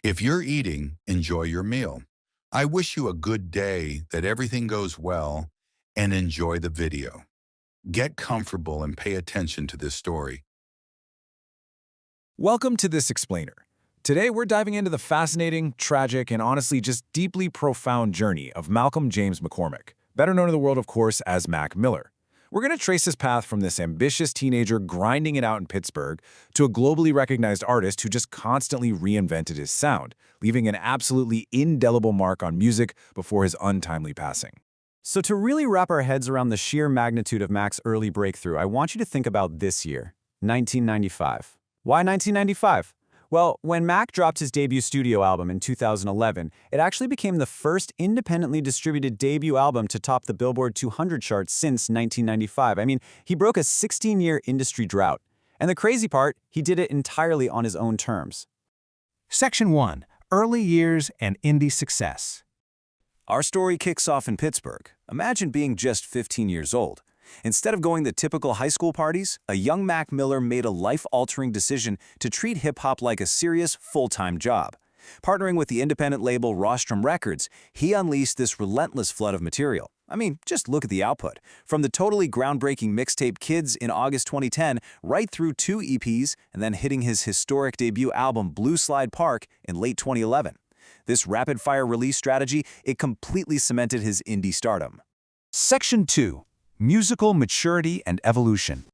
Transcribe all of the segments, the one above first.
If you're eating, enjoy your meal. I wish you a good day, that everything goes well, and enjoy the video. Get comfortable and pay attention to this story. Welcome to This Explainer. Today we're diving into the fascinating, tragic, and honestly just deeply profound journey of Malcolm James McCormick, better known in the world, of course, as Mac Miller. We're going to trace his path from this ambitious teenager grinding it out in Pittsburgh to a globally recognized artist who just constantly reinvented his sound, leaving an absolutely indelible mark on music before his untimely passing. So to really wrap our heads around the sheer magnitude of Mac's early breakthrough, I want you to think about this year, 1995. Why 1995? Well, when Mac dropped his debut studio album in 2011, it actually became the first independently distributed debut album to top the Billboard 200 charts since 1995. I mean, he broke a 16-year industry drought. And the crazy part, he did it entirely on his own terms. Section 1. Early Years and Indie Success. Our story kicks off in Pittsburgh. Imagine being just 15 years old. Instead of going to typical high school parties, a young Mac Miller made a life-altering decision to treat hip-hop like a serious, full-time job. Partnering with the independent label Rostrum Records, he unleashed this relentless flood of material. I mean, just look at the output. From the totally groundbreaking mixtape Kids in August 2010, right through 2 EPs, and then hitting his historic debut album Blue Slide Park in late 2011. This rapid-fire release strategy, it completely cemented his indie stardom. Section 2. Musical Maturity and Evolution.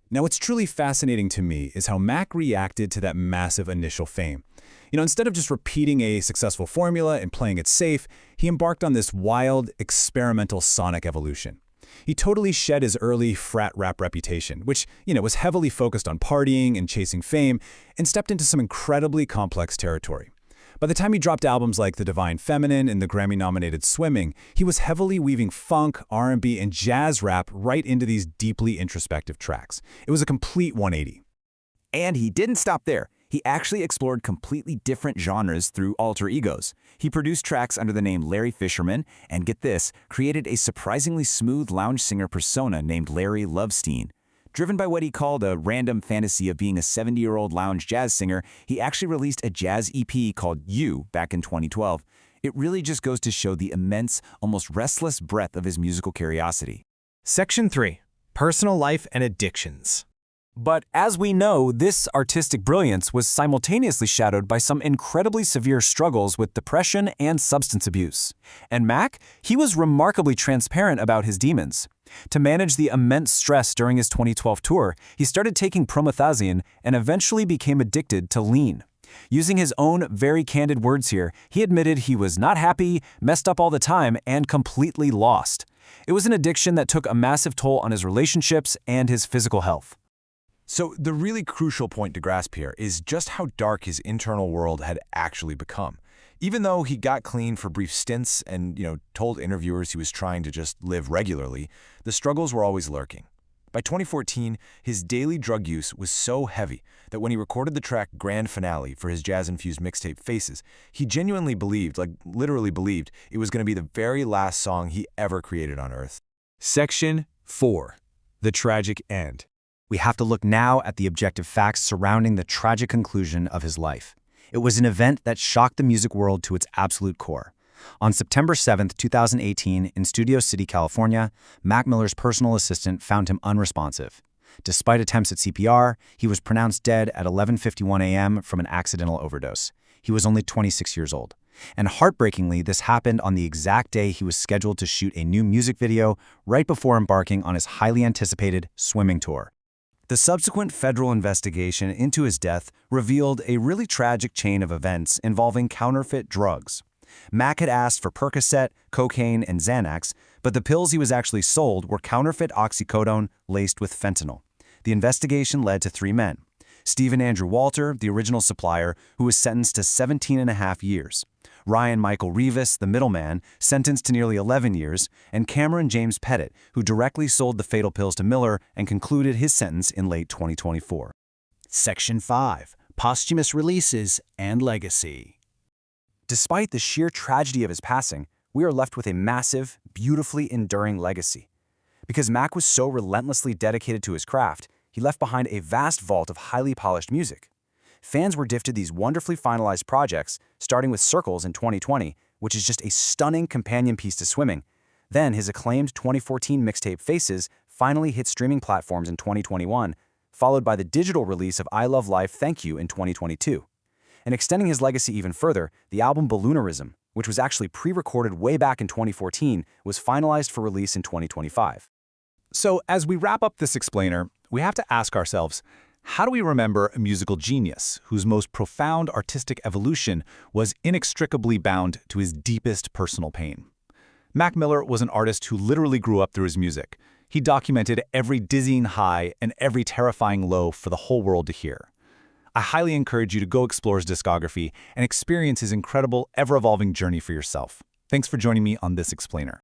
Now, what's truly fascinating to me is how Mac reacted to that massive initial fame. Instead of just repeating a successful formula and playing it safe, he embarked on this wild, experimental sonic evolution. He totally shed his early frat rap reputation, which, was heavily focused on partying and chasing fame, and stepped into some incredibly complex territory. By the time he dropped albums like The Divine Feminine and the Grammy-nominated Swimming, he was heavily weaving funk, R&B, and jazz rap right into these deeply introspective tracks. It was a complete 180. And he didn't stop there. He actually explored completely different genres through alter egos. He produced tracks under the name Larry Fisherman, and get this, created a surprisingly smooth lounge singer persona named Larry Lovestein. Driven by what he called a random fantasy of being a 70-year-old lounge jazz singer, he actually released a jazz EP called You back in 2012. It really just goes to show the immense, almost restless breadth of his musical curiosity. Section 3. Personal Life and Addictions. But as we know, this artistic brilliance was simultaneously shadowed by some incredibly severe struggles with depression and substance abuse. And Mac, he was remarkably transparent about his demons. To manage the immense stress during his 2012 tour, he started taking promethazine and eventually became addicted to lean. Using his own very candid words here, he admitted he was not happy, messed up all the time, and completely lost. It was an addiction that took a massive toll on his relationships and his physical health. So the really crucial point to grasp here is just how dark his internal world had actually become. Even though he got clean for brief stints and, told interviewers he was trying to just live regularly, the struggles were always lurking. By 2014, his daily drug use was so heavy that when he recorded the track Grand Finale for his jazz-infused mixtape Faces, he genuinely believed, literally believed, it was going to be the very last song he ever created on Earth. Section 4. The Tragic End. We have to look now at the objective facts surrounding the tragic conclusion of his life. It was an event that shocked the music world to its absolute core. On September 7, 2018, in Studio City, California, Mac Miller's personal assistant found him unresponsive. Despite attempts at CPR, he was pronounced dead at 11:51 a.m. from an accidental overdose. He was only 26 years old. And heartbreakingly, this happened on the exact day he was scheduled to shoot a new music video right before embarking on his highly anticipated swimming tour. The subsequent federal investigation into his death revealed a really tragic chain of events involving counterfeit drugs. Mac had asked for Percocet, cocaine, and Xanax, but the pills he was actually sold were counterfeit oxycodone laced with fentanyl. The investigation led to 3 men. Stephen Andrew Walter, the original supplier, who was sentenced to 17.5 years. Ryan Michael Rivas, the middleman, sentenced to nearly 11 years, and Cameron James Pettit, who directly sold the fatal pills to Miller and concluded his sentence in late 2024. Section 5. Posthumous Releases and Legacy. Despite the sheer tragedy of his passing, we are left with a massive, beautifully enduring legacy. Because Mac was so relentlessly dedicated to his craft, he left behind a vast vault of highly polished music. fans were gifted these wonderfully finalized projects, starting with Circles in 2020, which is just a stunning companion piece to Swimming. Then his acclaimed 2014 mixtape Faces finally hit streaming platforms in 2021, followed by the digital release of I Love Life Thank You in 2022. And extending his legacy even further, the album Balloonerism, which was actually pre-recorded way back in 2014, was finalized for release in 2025. So as we wrap up this explainer, we have to ask ourselves, how do we remember a musical genius whose most profound artistic evolution was inextricably bound to his deepest personal pain? Mac Miller was an artist who literally grew up through his music. He documented every dizzying high and every terrifying low for the whole world to hear. I highly encourage you to go explore his discography and experience his incredible, ever-evolving journey for yourself. Thanks for joining me on this explainer.